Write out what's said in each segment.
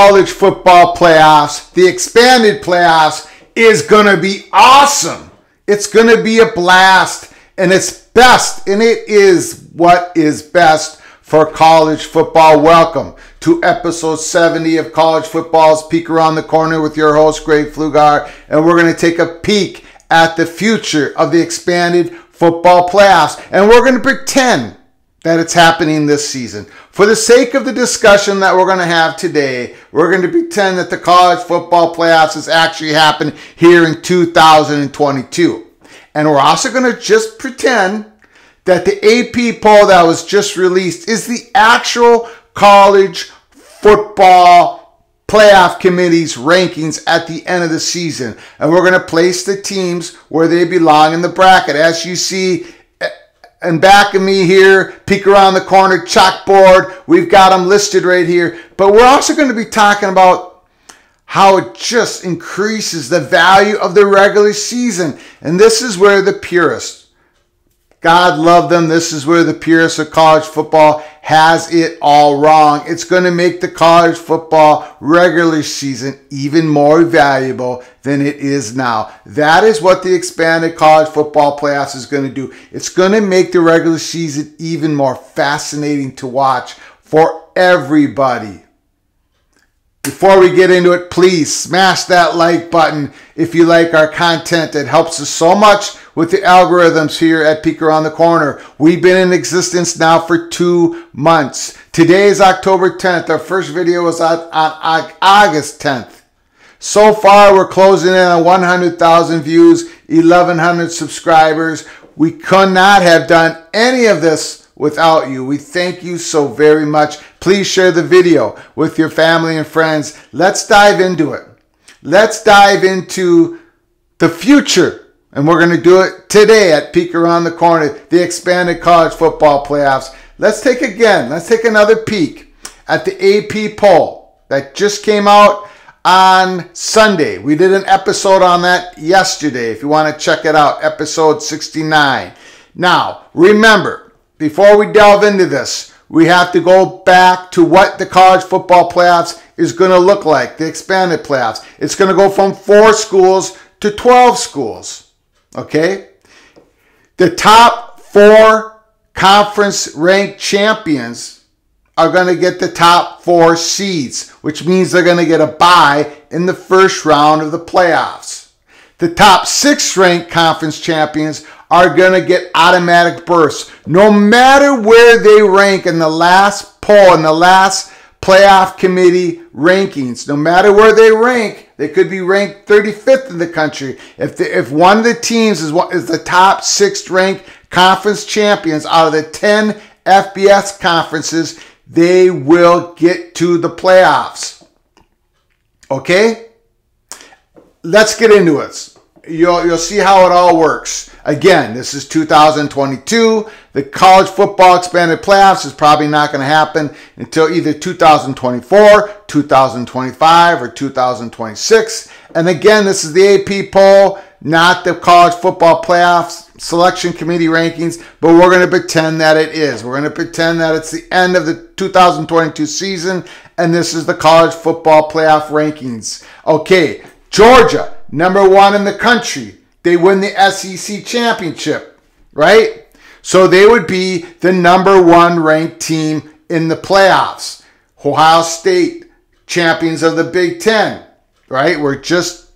college football playoffs, the expanded playoffs, is going to be awesome. It's going to be a blast, and it's best, and it is what is best for college football. Welcome to episode 70 of College Football's Peek Around the Corner with your host, Greg Pflugar, and we're going to take a peek at the future of the expanded football playoffs, and we're going to pretend that it's happening this season. For the sake of the discussion that we're going to have today, we're going to pretend that the college football playoffs has actually happened here in 2022. And we're also going to just pretend that the AP poll that was just released is the actual college football playoff committee's rankings at the end of the season. And we're going to place the teams where they belong in the bracket. As you see, and back of me here, peek around the corner, chalkboard, we've got them listed right here. But we're also going to be talking about how it just increases the value of the regular season. And this is where the purists, God love them, this is where the purists of college football has it all wrong. It's going to make the college football regular season even more valuable than it is now. That is what the expanded college football playoffs is going to do. It's going to make the regular season even more fascinating to watch for everybody. Before we get into it, please smash that like button if you like our content. It helps us so much with the algorithms here at Peek Around the Corner. We've been in existence now for 2 months. Today is October 10th. Our first video was on August 10th. So far, we're closing in on 100,000 views, 1,100 subscribers. We could not have done any of this without you. We thank you so very much. Please share the video with your family and friends. Let's dive into it. Let's dive into the future. And we're going to do it today at Peek Around the Corner, the expanded college football playoffs. Let's take another peek at the AP poll that just came out on Sunday. We did an episode on that yesterday. If you want to check it out, episode 69. Now, remember, before we delve into this, we have to go back to what the college football playoffs is going to look like, the expanded playoffs. It's going to go from 4 schools to 12 schools, okay? The top 4 conference ranked champions are going to get the top 4 seeds, which means they're going to get a bye in the first round of the playoffs. The top 6 ranked conference champions are going to get automatic berths. No matter where they rank in the last poll, in the last playoff committee rankings, no matter where they rank, they could be ranked 35th in the country. If one of the teams is the top 6th ranked conference champions out of the 10 FBS conferences, they will get to the playoffs. Okay? Let's get into it. You'll see how it all works. Again, this is 2022. The college football expanded playoffs is probably not going to happen until either 2024, 2025, or 2026. And again, this is the AP poll, not the college football playoffs selection committee rankings, but we're going to pretend that it is. We're going to pretend that it's the end of the 2022 season, and this is the college football playoff rankings. Okay, Georgia, number 1 in the country. They win the SEC championship, right? So they would be the number 1 ranked team in the playoffs. Ohio State, champions of the Big Ten, right? We're just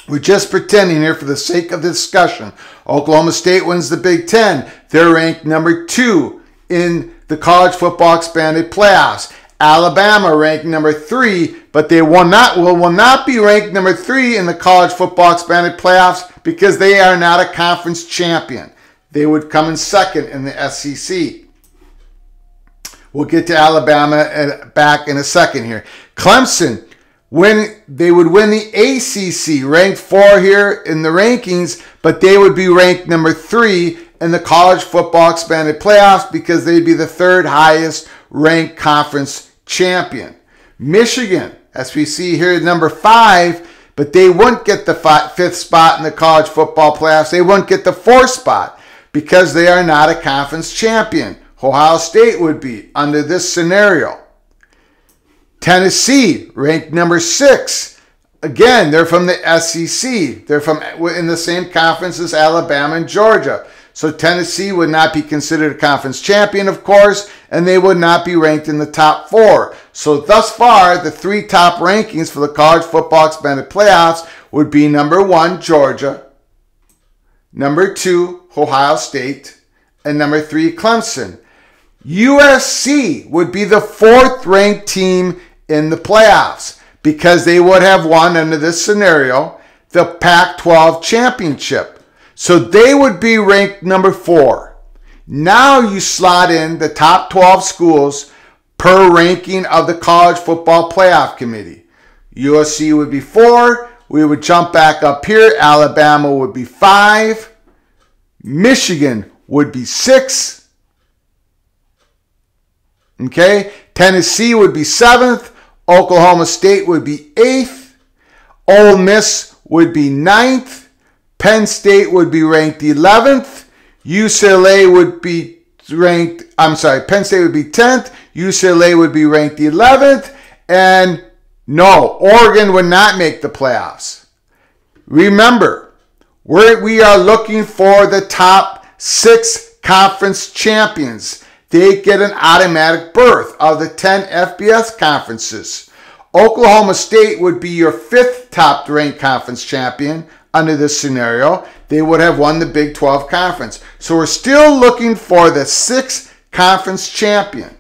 pretending here for the sake of the discussion. Oklahoma State wins the Big Ten. They're ranked number 2 in the college football expanded playoffs. Alabama ranked number 3, but they will not be ranked number 3 in the college football expanded playoffs because they are not a conference champion. They would come in 2nd in the SEC. We'll get to Alabama back in a second here. Clemson, they would win the ACC, ranked 4 here in the rankings, but they would be ranked number 3 in the college football expanded playoffs because they'd be the 3rd highest ranked conference champion. Michigan, as we see here, number 5, but they wouldn't get the 5th spot in the college football playoffs. They wouldn't get the 4th spot because they are not a conference champion. Ohio State would be under this scenario. Tennessee, ranked number 6. Again, they're from the SEC. They're from in the same conference as Alabama and Georgia. So Tennessee would not be considered a conference champion, of course, and they would not be ranked in the top 4. So thus far, the 3 top rankings for the college football expanded playoffs would be number 1, Georgia, number 2, Ohio State, and number 3, Clemson. USC would be the 4th ranked team in the playoffs because they would have won, under this scenario, the Pac-12 championship. So they would be ranked number 4. Now you slot in the top 12 schools per ranking of the College Football Playoff Committee. USC would be 4. We would jump back up here. Alabama would be 5. Michigan would be 6. Okay. Tennessee would be 7th. Oklahoma State would be 8th. Ole Miss would be 9th. Penn State would be ranked 11th. UCLA would be ranked, Penn State would be 10th. UCLA would be ranked 11th. And no, Oregon would not make the playoffs. Remember, we are looking for the top 6 conference champions. They get an automatic berth of the 10 FBS conferences. Oklahoma State would be your 5th top ranked conference champion. Under this scenario, they would have won the Big 12 conference. So we're still looking for the 6th conference champion.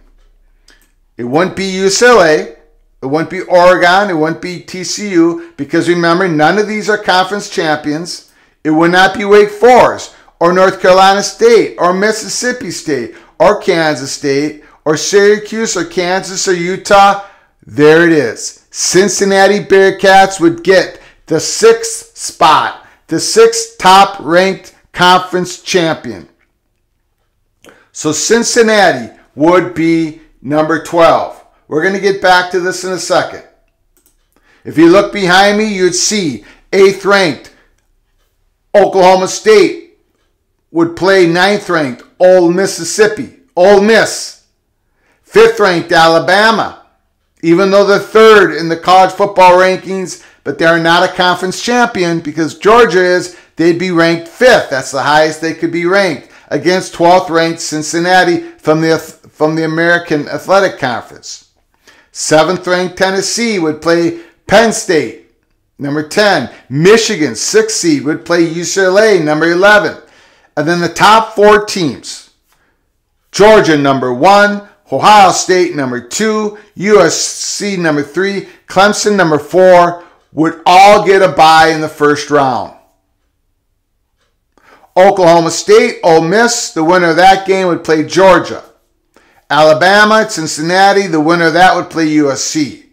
It wouldn't be UCLA. It wouldn't be Oregon. It wouldn't be TCU. Because remember, none of these are conference champions. It would not be Wake Forest or North Carolina State or Mississippi State or Kansas State or Syracuse or Kansas or Utah. There it is. Cincinnati Bearcats would get the 6th spot, the 6th top ranked conference champion. So Cincinnati would be number 12. We're going to get back to this in a second. If you look behind me, you'd see 8th ranked Oklahoma State would play 9th ranked Ole Miss. 5th ranked Alabama, even though they're 3rd in the college football rankings, but they're not a conference champion because Georgia is, they'd be ranked 5th. That's the highest they could be ranked against 12th ranked Cincinnati from the American Athletic Conference. 7th ranked Tennessee would play Penn State, number 10. Michigan, 6th seed, would play UCLA, number 11. And then the top 4 teams. Georgia, number 1. Ohio State, number 2. USC, number 3. Clemson, number 4. Would all get a bye in the first round. Oklahoma State, Ole Miss, the winner of that game would play Georgia. Alabama, Cincinnati, the winner of that would play USC.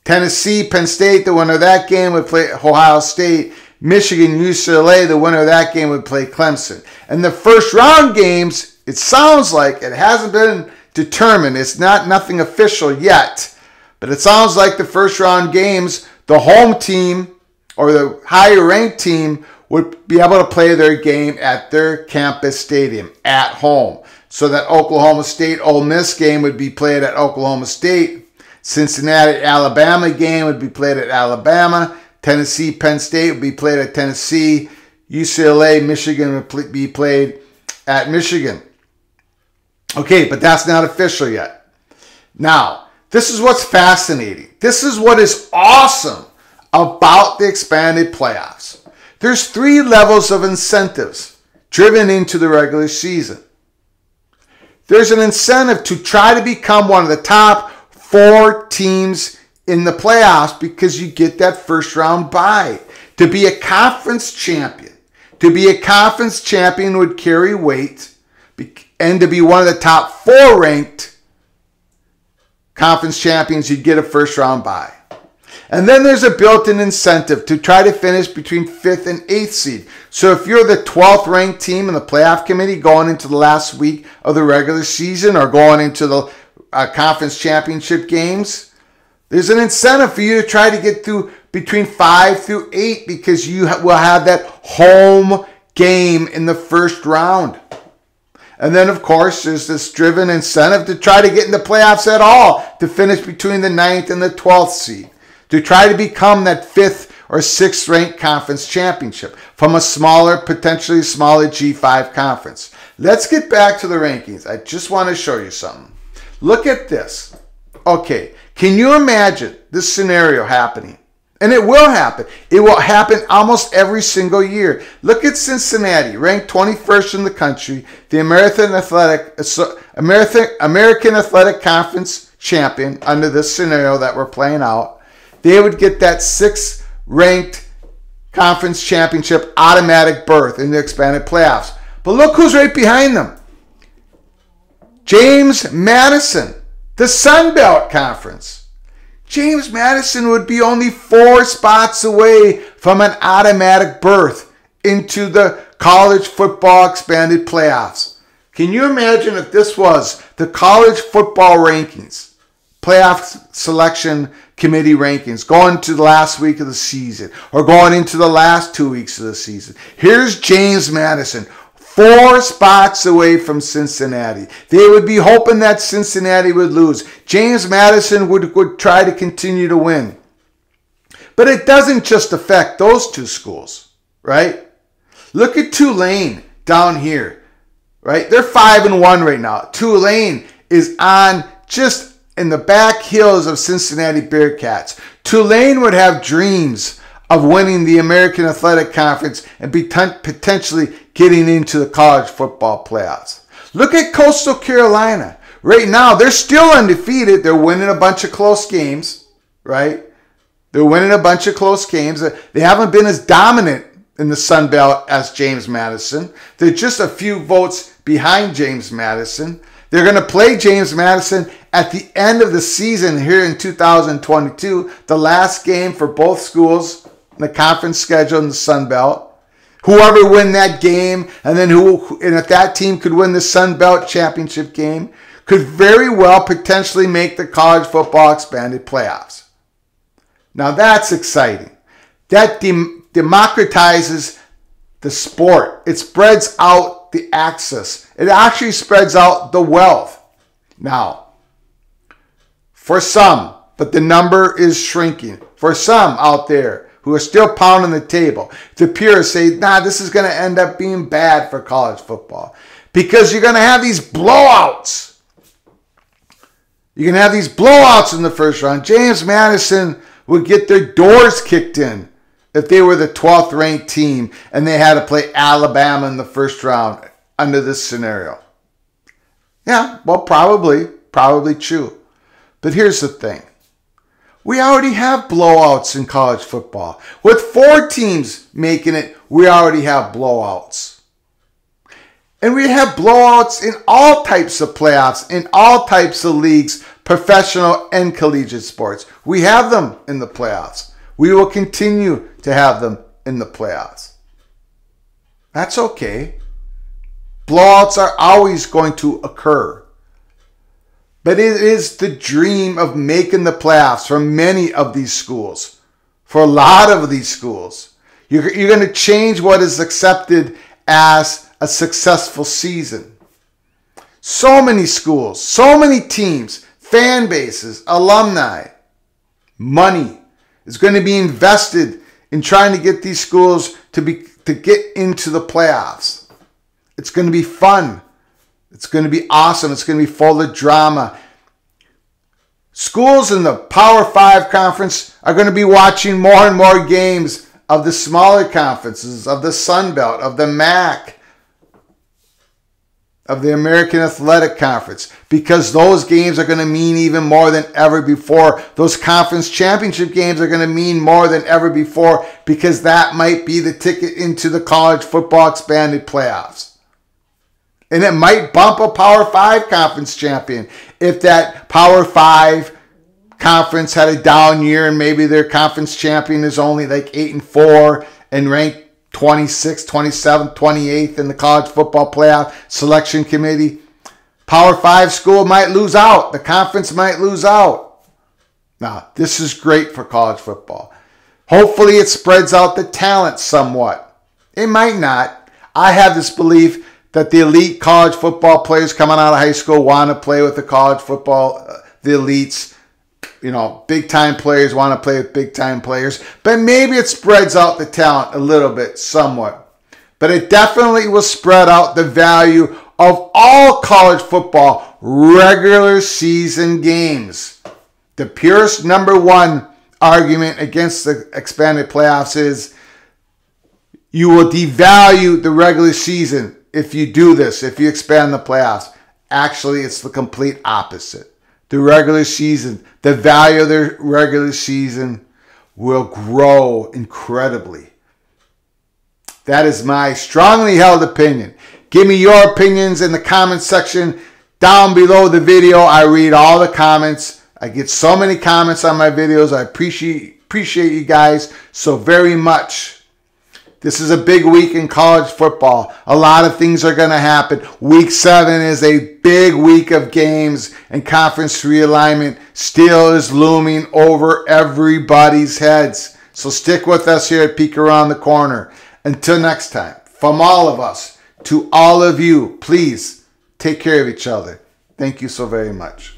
Tennessee, Penn State, the winner of that game would play Ohio State. Michigan, UCLA, the winner of that game would play Clemson. And the first round games, it sounds like it hasn't been determined. It's nothing official yet. But it sounds like the first round games, the home team or the higher ranked team would be able to play their game at their campus stadium at home. So that Oklahoma State Ole Miss game would be played at Oklahoma State. Cincinnati Alabama game would be played at Alabama. Tennessee Penn State would be played at Tennessee. UCLA Michigan would be played at Michigan. Okay, but that's not official yet. Now, this is what's fascinating. This is what is awesome about the expanded playoffs. There's 3 levels of incentives driven into the regular season. There's an incentive to try to become one of the top 4 teams in the playoffs because you get that first round bye. To be a conference champion. To be a conference champion would carry weight, and to be one of the top 4 ranked conference champions, you'd get a first round bye. And then there's a built-in incentive to try to finish between 5th and 8th seed. So if you're the 12th ranked team in the playoff committee going into the last week of the regular season or going into the conference championship games, there's an incentive for you to try to get through between 5 through 8 because you will have that home game in the first round. And then, of course, there's this driven incentive to try to get in the playoffs at all, to finish between the 9th and the 12th seed, to try to become that 5th or 6th ranked conference championship from a smaller, potentially smaller G5 conference. Let's get back to the rankings. I just want to show you something. Look at this. Okay, can you imagine this scenario happening? And it will happen. It will happen almost every single year. Look at Cincinnati, ranked 21st in the country, the American Athletic Conference champion under this scenario that we're playing out. They would get that 6th ranked conference championship automatic berth in the expanded playoffs. But look who's right behind them. James Madison, the Sun Belt Conference. James Madison would be only 4 spots away from an automatic berth into the college football expanded playoffs. Can you imagine if this was the college football rankings, playoff selection committee rankings, going to the last week of the season or going into the last 2 weeks of the season? Here's James Madison, 4 spots away from Cincinnati. They would be hoping that Cincinnati would lose. James Madison would try to continue to win. But it doesn't just affect those 2 schools, right? Look at Tulane down here, right? They're 5-1 right now. Tulane is on just in the back hills of Cincinnati Bearcats. Tulane would have dreams of winning the American Athletic Conference and potentially getting into the college football playoffs. Look at Coastal Carolina. Right now, they're still undefeated. They're winning a bunch of close games, right? They're winning a bunch of close games. They haven't been as dominant in the Sun Belt as James Madison. They're just a few votes behind James Madison. They're going to play James Madison at the end of the season here in 2022, the last game for both schools in the conference schedule in the Sun Belt. Whoever win that game, and then if that team could win the Sun Belt championship game, could very well potentially make the college football expanded playoffs. Now that's exciting. That democratizes the sport. It spreads out the access. It actually spreads out the wealth. Now, for some, but the number is shrinking. For some out there who are still pounding the table, the purists say, nah, this is going to end up being bad for college football because you're going to have these blowouts. You're going to have these blowouts in the first round. James Madison would get their doors kicked in if they were the 12th ranked team and they had to play Alabama in the first round under this scenario. Yeah, well, probably true. But here's the thing. We already have blowouts in college football. With 4 teams making it, we already have blowouts. And we have blowouts in all types of playoffs, in all types of leagues, professional and collegiate sports. We have them in the playoffs. We will continue to have them in the playoffs. That's okay. Blowouts are always going to occur. But it is the dream of making the playoffs for many of these schools. For a lot of these schools. You're going to change what is accepted as a successful season. So many schools, so many teams, fan bases, alumni, money is going to be invested in trying to get these schools to get into the playoffs. It's going to be fun. It's going to be awesome. It's going to be full of drama. Schools in the Power 5 conference are going to be watching more and more games of the smaller conferences, of the Sun Belt, of the MAC, of the American Athletic Conference, because those games are going to mean even more than ever before. Those conference championship games are going to mean more than ever before, because that might be the ticket into the college football expanded playoffs. And it might bump a Power 5 conference champion if that Power 5 conference had a down year and maybe their conference champion is only like 8-4 and ranked 26th, 27th, 28th in the college football playoff selection committee. Power 5 school might lose out. The conference might lose out. Now, this is great for college football. Hopefully it spreads out the talent somewhat. It might not. I have this belief that the elite college football players coming out of high school want to play with the college football, the elites. You know, big-time players want to play with big-time players. But maybe it spreads out the talent a little bit, somewhat. But it definitely will spread out the value of all college football regular season games. The purest number one argument against the expanded playoffs is you will devalue the regular season if you do this, if you expand the playoffs. Actually, it's the complete opposite. The regular season, the value of the regular season will grow incredibly. That is my strongly held opinion. Give me your opinions in the comment section down below the video. I read all the comments. I get so many comments on my videos. I appreciate you guys so very much. This is a big week in college football. A lot of things are going to happen. Week 7 is a big week of games, and conference realignment still is looming over everybody's heads. So stick with us here at Peek Around the Corner. Until next time, from all of us to all of you, please take care of each other. Thank you so very much.